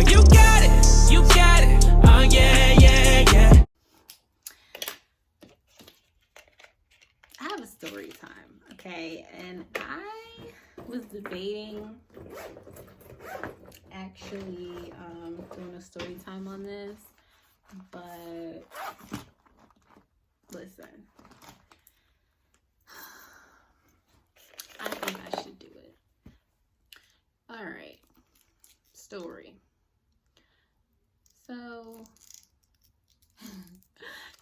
You got it, you got it. Oh yeah, yeah, yeah. I have a story time, okay? And I was debating actually doing a story time on this, but listen, I think I should do it. All right, story. So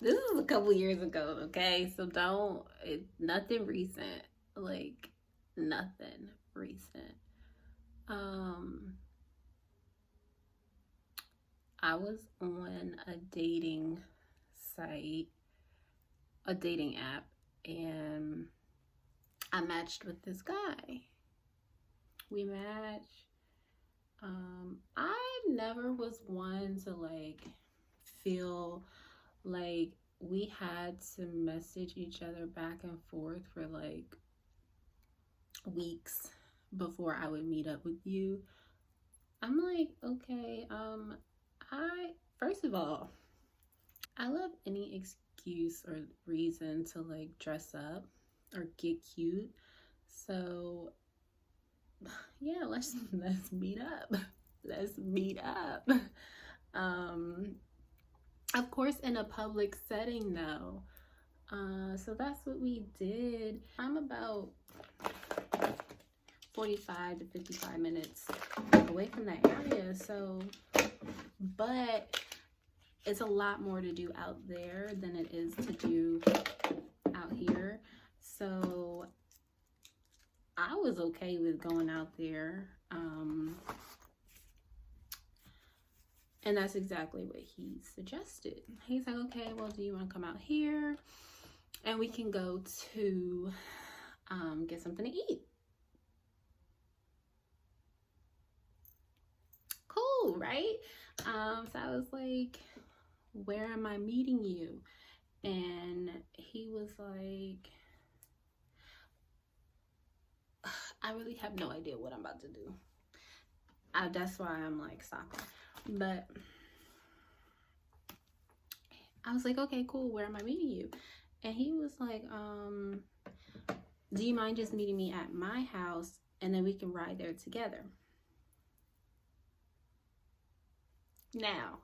this is a couple years ago, okay? So nothing recent, like nothing recent. I was on a dating site, a dating app, and I matched with this guy. We matched. I never was one to like feel like we had to message each other back and forth for like weeks before I would meet up with you. I'm like, okay, first of all, I love any excuse or reason to like dress up or get cute. So yeah, let's meet up. Let's meet up. Of course, in a public setting though. So that's what we did. I'm about 45 to 55 minutes away from that area. So, but it's a lot more to do out there than it is to do out here. So I was okay with going out there. And that's exactly what he suggested. He's like, okay, well, do you want to come out here? And we can go to get something to eat. Cool, right? So I was like, where am I meeting you? And he was like, I really have no idea what I'm about to do. That's why I'm like stopping. But I was like, okay, cool, where am I meeting you? And he was like, do you mind just meeting me at my house and then we can ride there together? Now,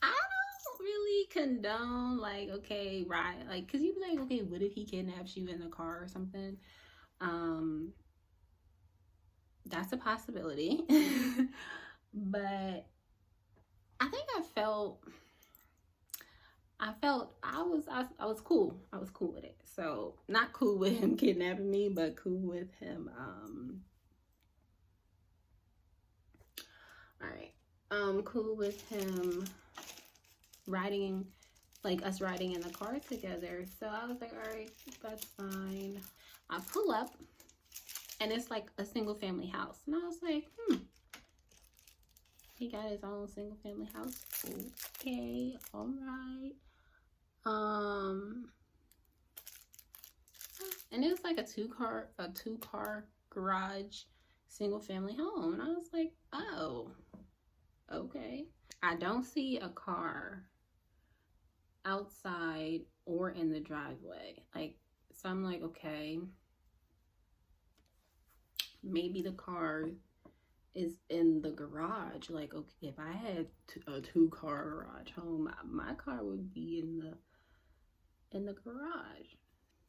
I don't really condone like, okay, ride, like, cause you'd be like, okay, what if he kidnaps you in the car or something? That's a possibility. But I think I was cool. I was cool with it. So not cool with him kidnapping me, but cool with him. All right. Cool with him riding, like us riding in the car together. So I was like, all right, that's fine. I pull up, and it's like a single family house, and I was like, he got his own single family house. Okay, all right. And it was like a two car garage single family home. And I was like, oh, okay. I don't see a car outside or in the driveway. Like, so I'm like, okay, maybe the car is in the garage. Like, okay, if I had a two-car garage home, my car would be in the garage.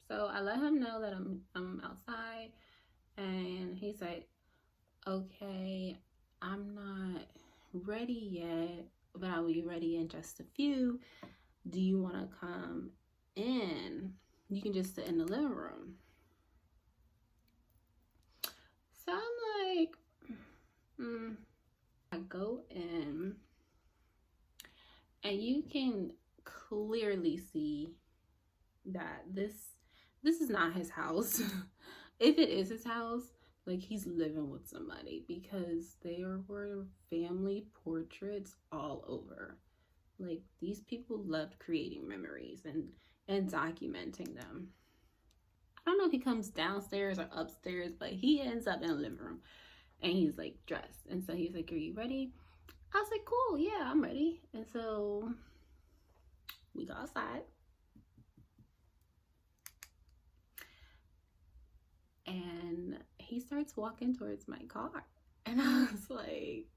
So I let him know that I'm outside, and he's like, okay, I'm not ready yet, but I'll be ready in just a few. Do you want to come in? You can just sit in the living room. So I'm like, I go in, and you can clearly see that this is not his house. If it is his house, like, he's living with somebody, because there were family portraits all over. Like, these people loved creating memories and documenting them. I don't know if he comes downstairs or upstairs, but he ends up in the living room. and he's like dressed. And so he's like, "Are you ready?" I was like, "Cool, yeah, I'm ready." And so we go outside, and he starts walking towards my car. And I was like,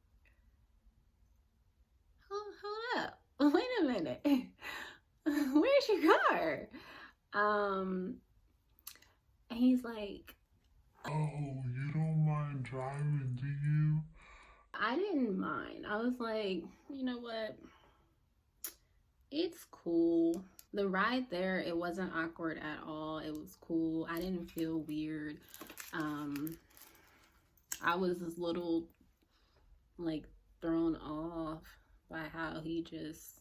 hold up, wait a minute. Where's your car? And he's like, "Oh, you don't mind driving, do you?" I didn't mind. I was like, "You know what? It's cool." The ride there, it wasn't awkward at all. It was cool. I didn't feel weird. I was a little like thrown off by how he just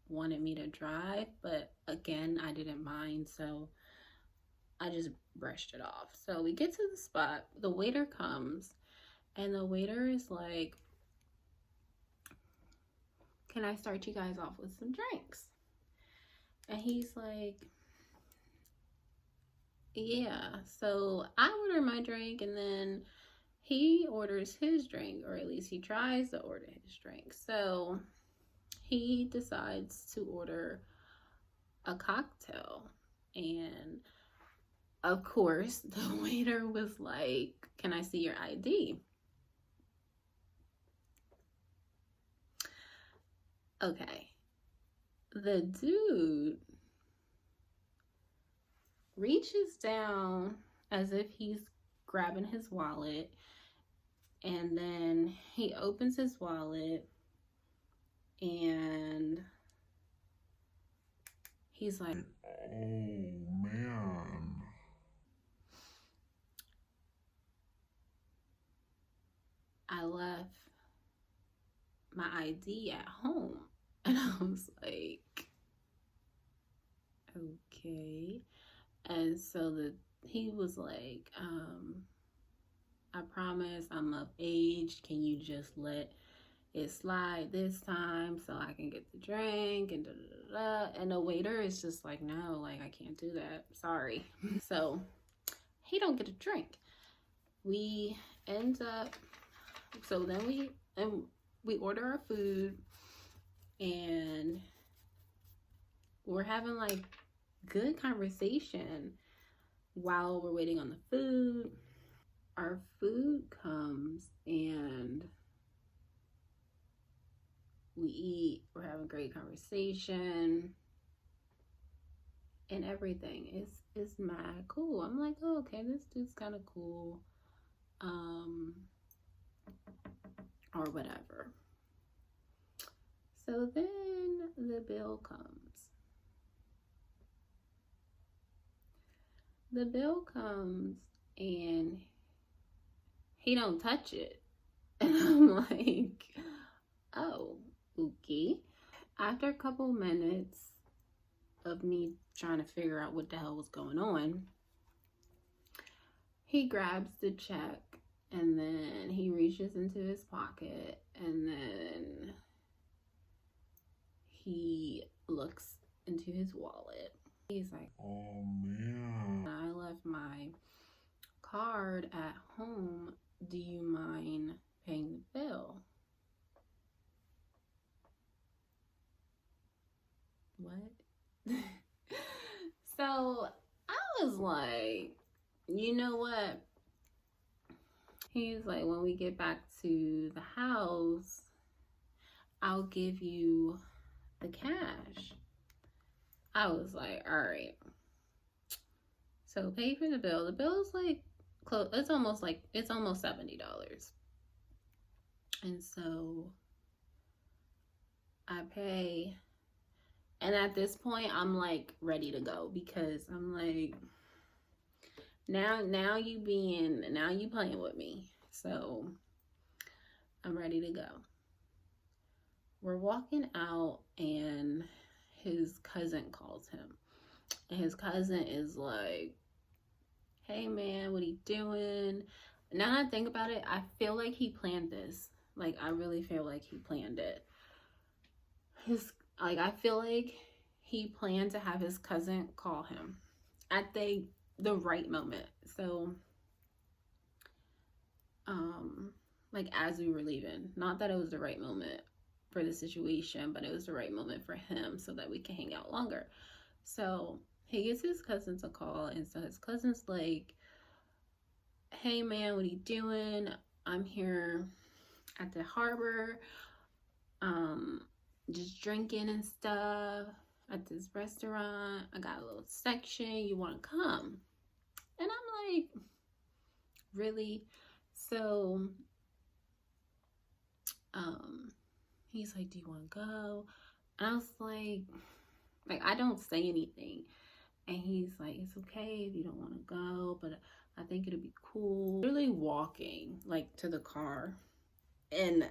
wanted me to drive, but again, I didn't mind, so I just brushed it off. So we get to the spot, the waiter comes, and the waiter is like, "Can I start you guys off with some drinks?" And he's like, "Yeah." So I order my drink, and then he orders his drink, or at least he tries to order his drink. So he decides to order a cocktail. And of course, the waiter was like, "Can I see your ID?" Okay. The dude reaches down as if he's grabbing his wallet, and then he opens his wallet and he's like, "Oh man." I left my ID at home. And I was like, "Okay." And so he was like, "I promise I'm of age. Can you just let it slide this time so I can get the drink?" And da da da da. And the waiter is just like, "No, like I can't do that. Sorry." So he don't get a drink. We end up, so then we order our food, and we're having like good conversation while we're waiting on the food. Our food comes and we eat, we're having great conversation, and everything is mad cool. I'm like, "Oh, okay, this dude's kind of cool." Or whatever. So then the bill comes. The bill comes and he don't touch it. And I'm like, "Oh, okay." After a couple minutes of me trying to figure out what the hell was going on, he grabs the check and then he reaches into his pocket and then he looks into his wallet. He's like, "Oh man, I left my card at home. Do you mind paying the bill?" What? So I was like, "You know what?" He's like, "When we get back to the house, I'll give you the cash." I was like, "All right." So pay for the bill. The bill is like close. It's almost $70. And so I pay. And at this point, I'm like ready to go because I'm like, now you playing with me. So I'm ready to go. We're walking out and his cousin calls him. And his cousin is like, "Hey man, what are you doing?" Now that I think about it, I feel like he planned this. Like, I really feel like he planned it. I feel like he planned to have his cousin call him at the right moment. So like as we were leaving. Not that it was the right moment for the situation, but it was the right moment for him so that we can hang out longer. So he gets his cousin to call, and so his cousin's like, hey man, what are you doing? I'm here at the harbor, just drinking and stuff at this restaurant. I got a little section, you want to come? And I'm like, really? So he's like, do you want to go? And I was like I don't say anything. And he's like, it's okay if you don't want to go, but I think it'll be cool. Literally walking like to the car, and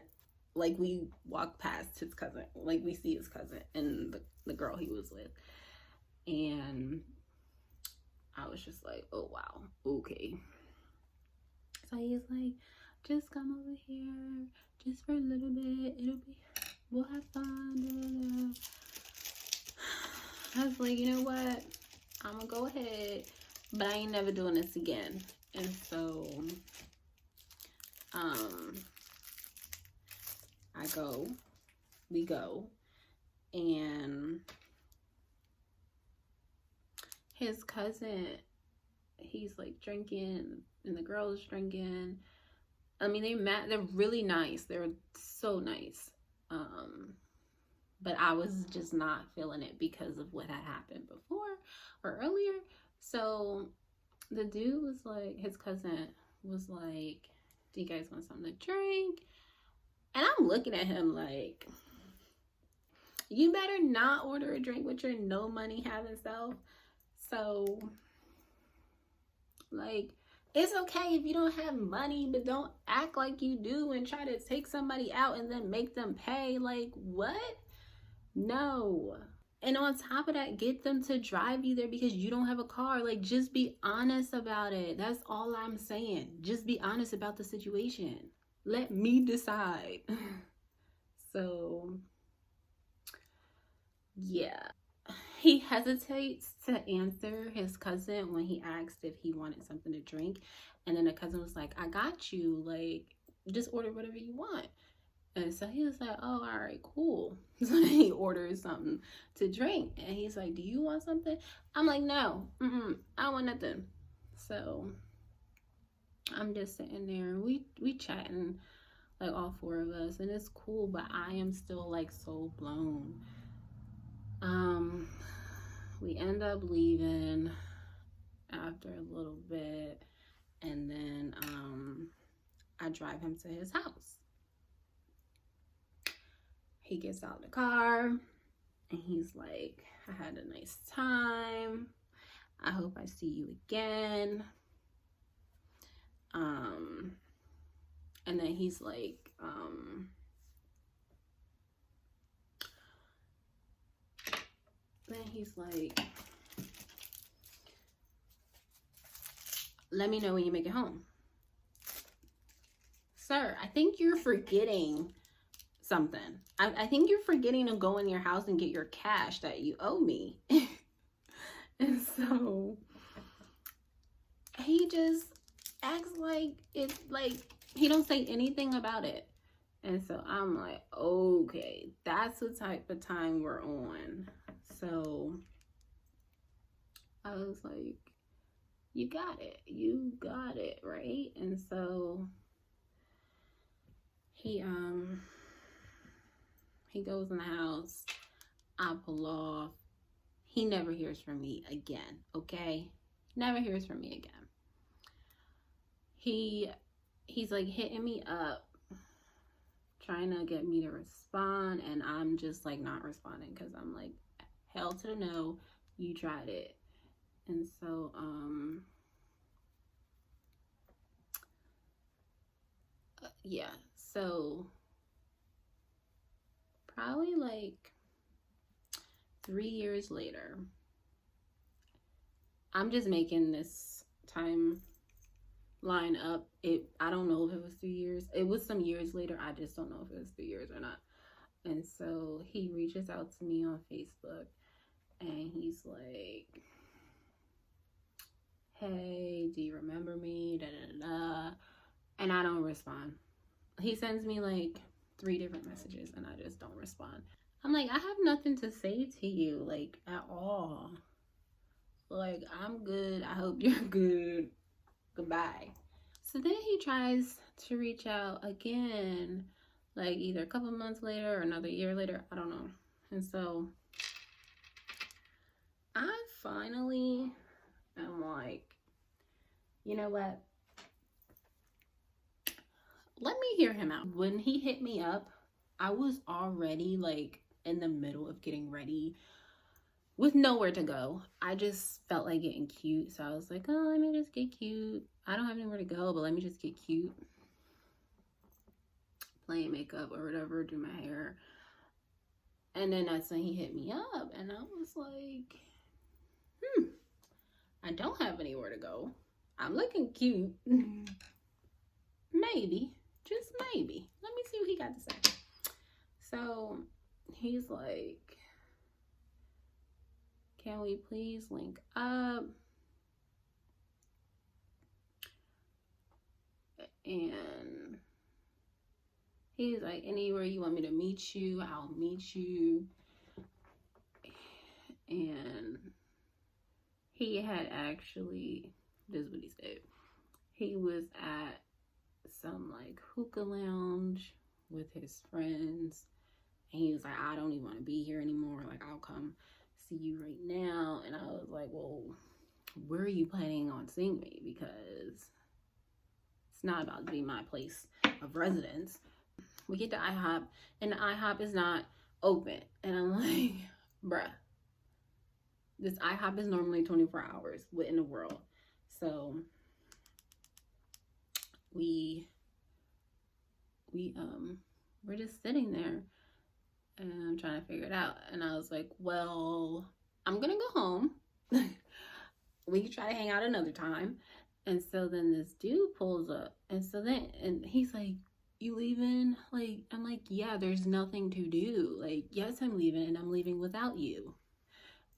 like we walk past his cousin, like we see his cousin and the girl he was with, and I was just like, oh wow, okay. So he's like, just come over here just for a little bit, we'll have fun. I was like, you know what, I'm gonna go ahead, but I ain't never doing this again. And so we go, and his cousin, he's like drinking, and the girl's drinking. I mean, they're really nice, they're so nice, but I was just not feeling it because of what had happened before or earlier. So the dude was like, his cousin was like, do you guys want something to drink? And I'm looking at him like, you better not order a drink with your no money having self. So like, it's okay if you don't have money, but don't act like you do and try to take somebody out and then make them pay. Like, what? No. And on top of that, get them to drive you there because you don't have a car. Like, just be honest about it. That's all I'm saying. Just be honest about the situation. Let me decide. So, yeah. He hesitates to answer his cousin when he asked if he wanted something to drink. And then the cousin was like, I got you. Like, just order whatever you want. And so he was like, oh, all right, cool. So then he orders something to drink. And he's like, do you want something? I'm like, no, I don't want nothing. So I'm just sitting there. We chatting, like all four of us. And it's cool, but I am still like so blown. We end up leaving after a little bit. And then I drive him to his house. He gets out the car and he's like, I had a nice time. I hope I see you again. And then he's like, let me know when you make it home. Sir, I think you're forgetting something. I think you're forgetting to go in your house and get your cash that you owe me. And so he just acts like it's like he don't say anything about it. And so I'm like, okay, that's the type of time we're on. So I was like, you got it, right? And so he goes in the house, I pull off. He never hears from me again, okay? Never hears from me again. He's like hitting me up, trying to get me to respond, and I'm just like not responding because I'm like, hell to the no, you tried it. And so yeah, so probably like 3 years later, I'm just making this timeline up. I don't know if it was 3 years. It was some years later. I just don't know if it was 3 years or not. And so he reaches out to me on Facebook and he's like, hey, do you remember me? Da, da, da, da. and I don't respond. He sends me like 3 different messages and I just don't respond. I'm like, I have nothing to say to you, like, at all. Like, I'm good. I hope you're good. Goodbye. So then he tries to reach out again, like either a couple months later or another year later. I don't know. And so I finally am like, you know what? Let me hear him out. When he hit me up, I was already like in the middle of getting ready with nowhere to go. I just felt like getting cute. So I was like, oh, let me just get cute. I don't have anywhere to go, but let me just get cute. Playing makeup or whatever, do my hair. And then that's when he hit me up. And I was like, I don't have anywhere to go. I'm looking cute. Maybe. Just maybe. Let me see what he got to say. So he's like, can we please link up? And he's like, anywhere you want me to meet you, I'll meet you. And he had actually, this is what he said. He was at some like hookah lounge with his friends. And he was like, I don't even want to be here anymore. Like, I'll come see you right now. And I was like, well, where are you planning on seeing me? Because it's not about to be my place of residence. We get to IHOP, and the IHOP is not open. And I'm like, bruh, this IHOP is normally 24 hours. What in the world? So we're just sitting there. And I'm trying to figure it out. And I was like, well, I'm going to go home. We can try to hang out another time. And so then this dude pulls up. And he's like, you leaving? Like, I'm like, yeah, there's nothing to do. Like, yes, I'm leaving, and I'm leaving without you.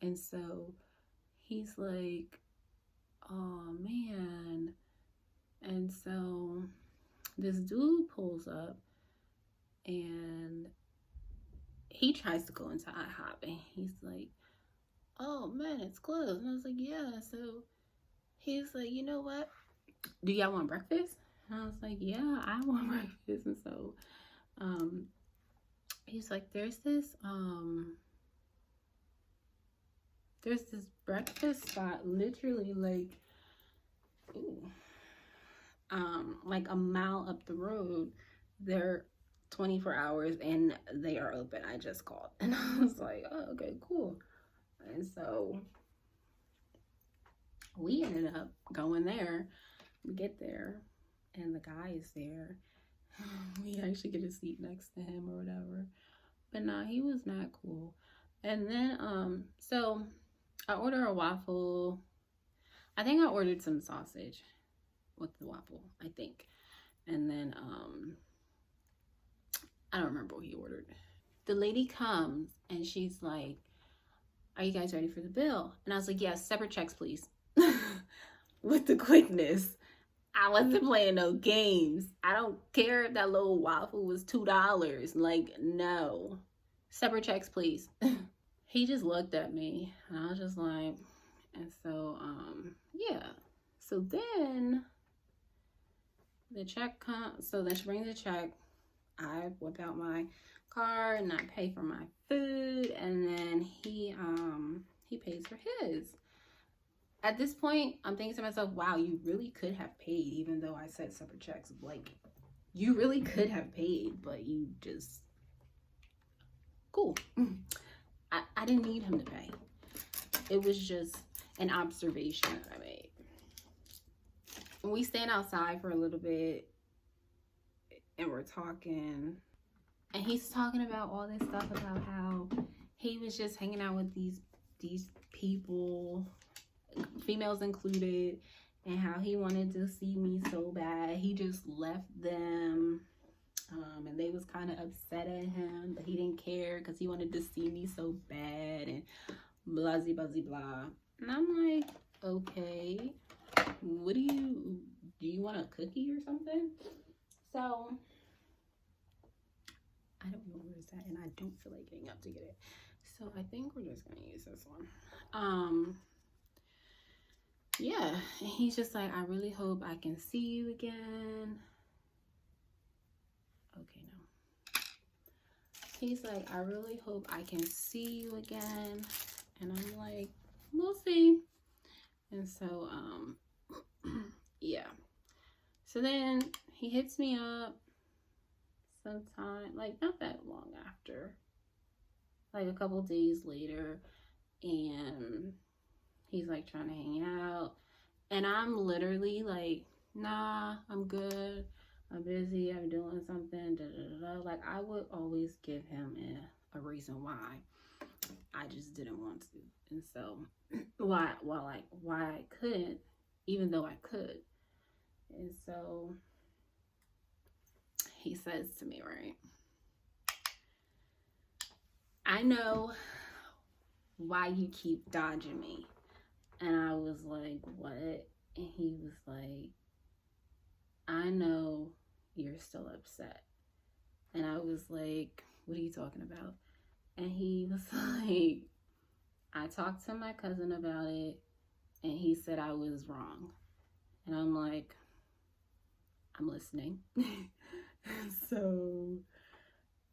And so he's like, oh, man. And so this dude pulls up, and he tries to go into IHOP, and he's like, oh man, it's closed. And I was like, yeah. So he's like, you know what? Do y'all want breakfast? And I was like, yeah, I want breakfast. And so he's like, there's this breakfast spot literally like a mile up the road. They're 24 hours and they are open. I just called. And I was like, oh, okay, cool. And so we ended up going there. We get there and the guy is there. We actually get a seat next to him or whatever. But nah, he was not cool. And then so I order a waffle. I think I ordered some sausage with the waffle, I think. And then I don't remember what he ordered. The lady comes and she's like, are you guys ready for the bill? And I was like, yes, separate checks, please. With the quickness. I wasn't playing no games. I don't care if that little waffle was $2. Like, no. Separate checks, please. He just looked at me and I was just like, and so, yeah. So then the check comes, so then she brings the check. I whip out my card and I pay for my food, and then he pays for his. At this point, I'm thinking to myself, wow, you really could have paid, even though I said separate checks. Like, you really could have paid, but you just, cool. I didn't need him to pay. It was just an observation that I made. And we stand outside for a little bit and we're talking. And he's talking about all this stuff about how he was just hanging out with these people, females included, and how he wanted to see me so bad. He just left them. And they was kind of upset at him, but he didn't care because he wanted to see me so bad and blah, blah, blah, blah. And I'm like, okay, what do you do you want a cookie or something? So I don't know where it's at, and I don't feel like getting up to get it. So I think we're just gonna use this one. Yeah, and he's just like, I really hope I can see you again. Okay, no. He's like, I really hope I can see you again. And I'm like, we'll see. And so, yeah. So then he hits me up sometime, like not that long after, like a couple days later, and he's like trying to hang out, and I'm literally like, nah, I'm good, I'm busy, I'm doing something, da, da, da, da. Like, I would always give him a reason why. I just didn't want to. And so why I couldn't, even though I could. And so he says to me, right, I know why you keep dodging me. And I was like, what? And he was like, I know you're still upset. And I was like, what are you talking about? And he was like, I talked to my cousin about it, and he said I was wrong. And I'm like, I'm listening. So,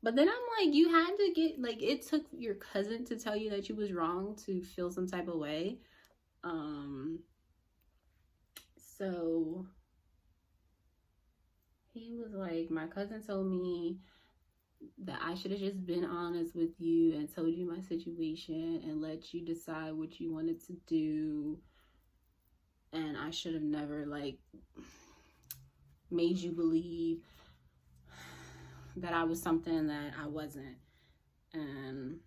but then I'm like, you had to get, like, it took your cousin to tell you that you was wrong to feel some type of way. So he was like, my cousin told me that I should have just been honest with you and told you my situation and let you decide what you wanted to do. And I should have never, like, made you believe that I was something that I wasn't. And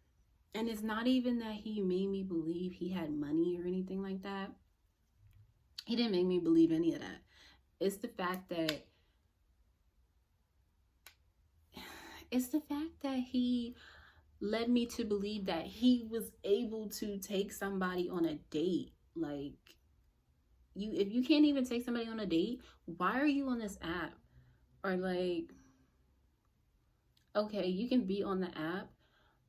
it's not even that he made me believe he had money or anything like that. He didn't make me believe any of that. It's the fact that he led me to believe that he was able to take somebody on a date. Like, if you can't even take somebody on a date, why are you on this app? Or like, okay, you can be on the app,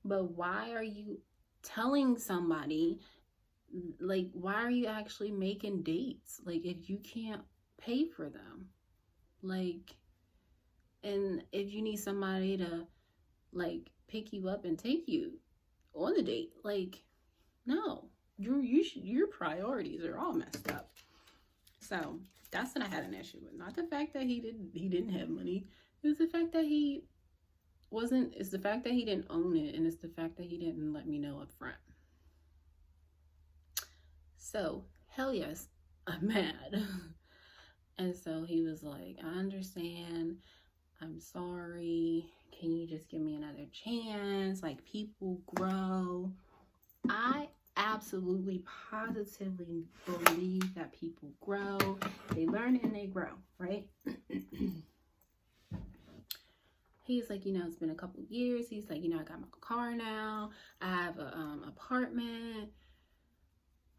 but why are you telling somebody, like, why are you actually making dates? Like, if you can't pay for them, like, and if you need somebody to, like, pick you up and take you on the date, like, no, your priorities are all messed up. So that's what I had an issue with. Not the fact that he didn't have money. It was the fact that it's the fact that he didn't own it, and it's the fact that he didn't let me know up front. So, hell yes, I'm mad. And so he was like, I understand, I'm sorry, can you just give me another chance? Like, people grow. I absolutely positively believe that people grow. They learn and they grow, right? He's like, it's been a couple years. He's like, I got my car now. I have a apartment.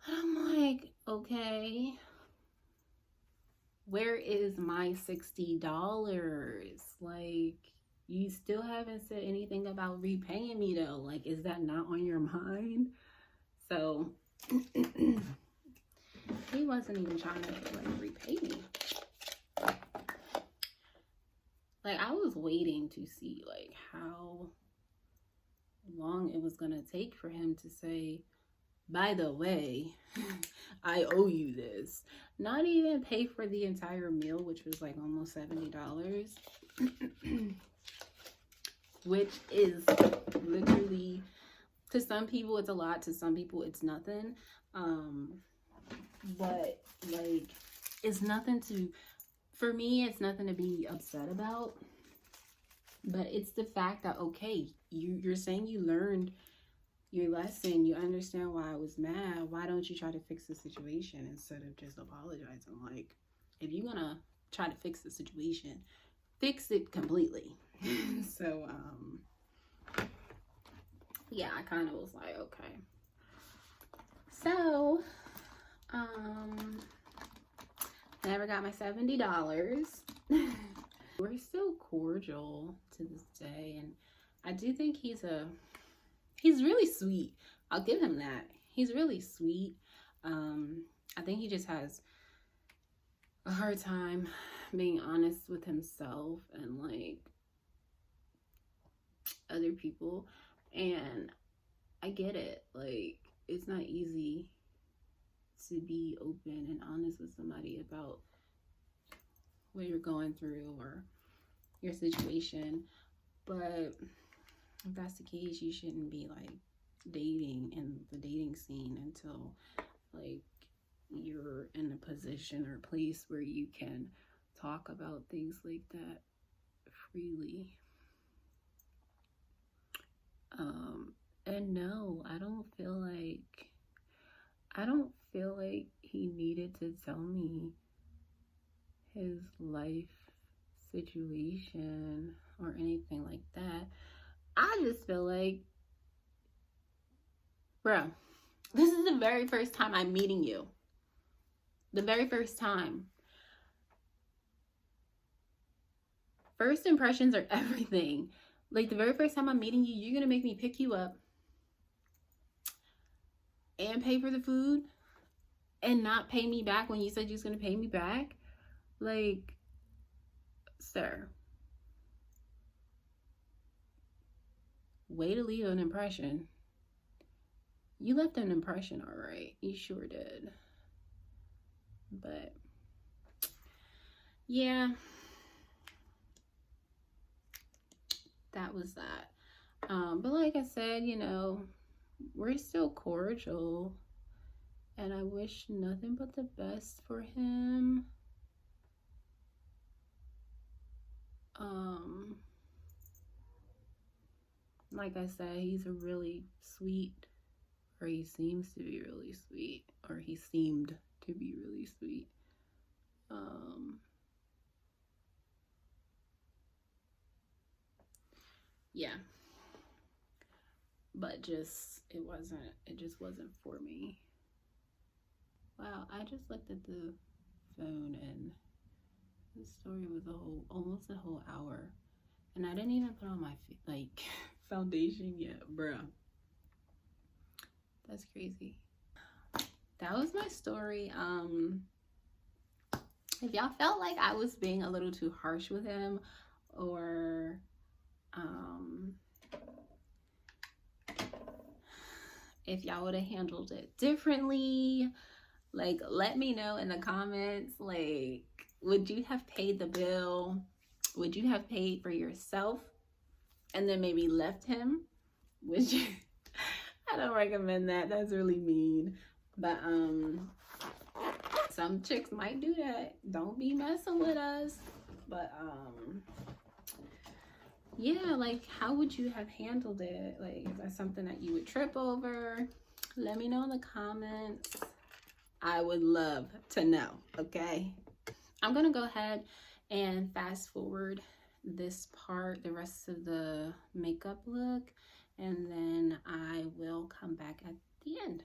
And I'm like, okay, where is my $60? Like, you still haven't said anything about repaying me though. Like, is that not on your mind? So he wasn't even trying to, like, repay me. Like, I was waiting to see, like, how long it was gonna take for him to say, by the way, I owe you this. Not even pay for the entire meal, which was like almost $70. Which is literally, to some people it's a lot, to some people it's nothing. But, like, it's nothing to, for me, it's nothing to be upset about. But it's the fact that, okay, you're saying you learned your lesson, you understand why I was mad. Why don't you try to fix the situation instead of just apologizing? Like, if you're gonna try to fix the situation, fix it completely. So, yeah, I kind of was like, okay. So, Never got my $70. We're still cordial to this day, and I do think he's really sweet. I'll give him that. He's really sweet. I think he just has a hard time being honest with himself and like other people, and I get it. Like, it's not easy to be open and honest with somebody about what you're going through or your situation, but if that's the case, you shouldn't be like dating in the dating scene until like you're in a position or place where you can talk about things like that freely. And no, I don't feel like he needed to tell me his life situation or anything like that. I just feel like, bro, this is the very first time I'm meeting you. The very first time. First impressions are everything. Like, the very first time I'm meeting you, you're gonna make me pick you up and pay for the food and not pay me back when you said you was gonna pay me back? Like, sir, way to leave an impression. You left an impression, all right. You sure did. But yeah, that was that. But like I said, you know, we're still cordial, and I wish nothing but the best for him. Like I said, he's a really sweet, or he seems to be really sweet, or he seemed to be really sweet. Yeah, but it just wasn't for me. Wow, I just looked at the phone and the story was almost a whole hour, and I didn't even put on my foundation yet, bruh. That's crazy. That was my story. If y'all felt like I was being a little too harsh with him, or if y'all would have handled it differently, like, let me know in the comments. Like, would you have paid the bill? Would you have paid for yourself and then maybe left him? Would you? I don't recommend that. That's really mean. But some chicks might do that. Don't be messing with us. But yeah, like, how would you have handled it? Like, is that something that you would trip over? Let me know in the comments. I would love to know, okay? I'm gonna go ahead and fast forward this part, the rest of the makeup look, and then I will come back at the end.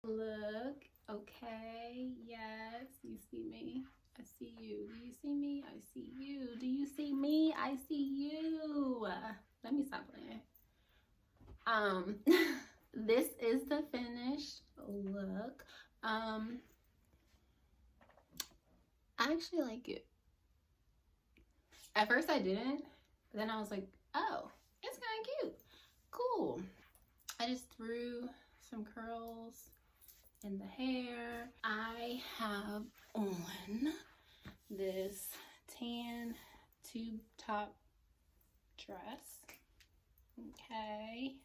Look, okay, yes, you see me, I see you. Do you see me? I see you. Do you see me? I see you. Let me stop playing. This is the finished look. I actually like it. At first I didn't, but then I was like, oh, it's kind of cute. Cool. I just threw some curls in the hair. I have on this tan tube top dress. Okay.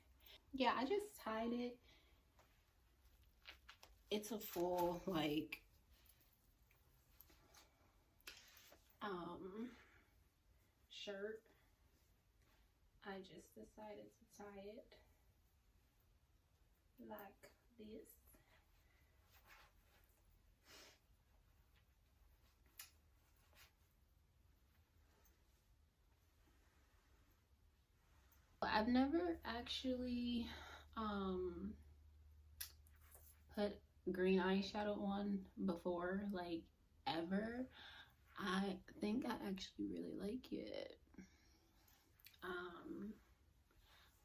Yeah, I just tied it. It's a full like shirt. I just decided to tie it like this. I've never actually put green eyeshadow on before, like ever. I think I actually really like it.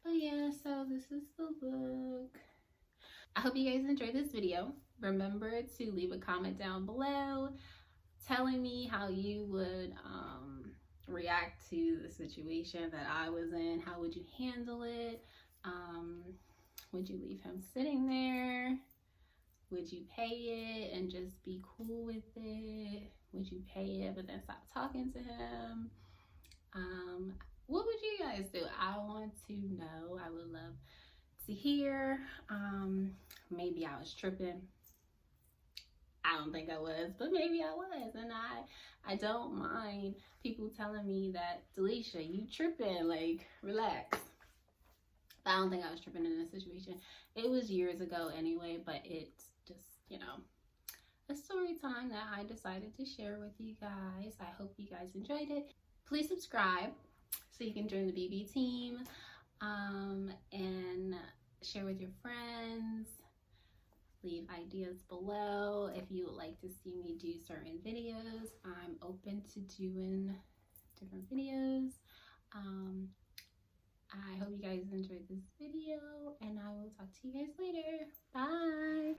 But yeah, so this is the look. I hope you guys enjoyed this video. Remember to leave a comment down below telling me how you would react to the situation that I was in. How would you handle it? Would you leave him sitting there? Would you pay it and just be cool with it? Would you pay it but then stop talking to him? What would you guys do? I want to know. I would love to hear. Maybe I was tripping. I don't think I was, but maybe I was, and I don't mind people telling me that, Delisha, you tripping, like, relax. I don't think I was tripping in this situation. It was years ago anyway, but it's just, you know, a story time that I decided to share with you guys. I hope you guys enjoyed it. Please subscribe so you can join the BB team, and share with your friends. Leave ideas below if you would like to see me do certain videos. I'm open to doing different videos. I hope you guys enjoyed this video, and I will talk to you guys later. Bye.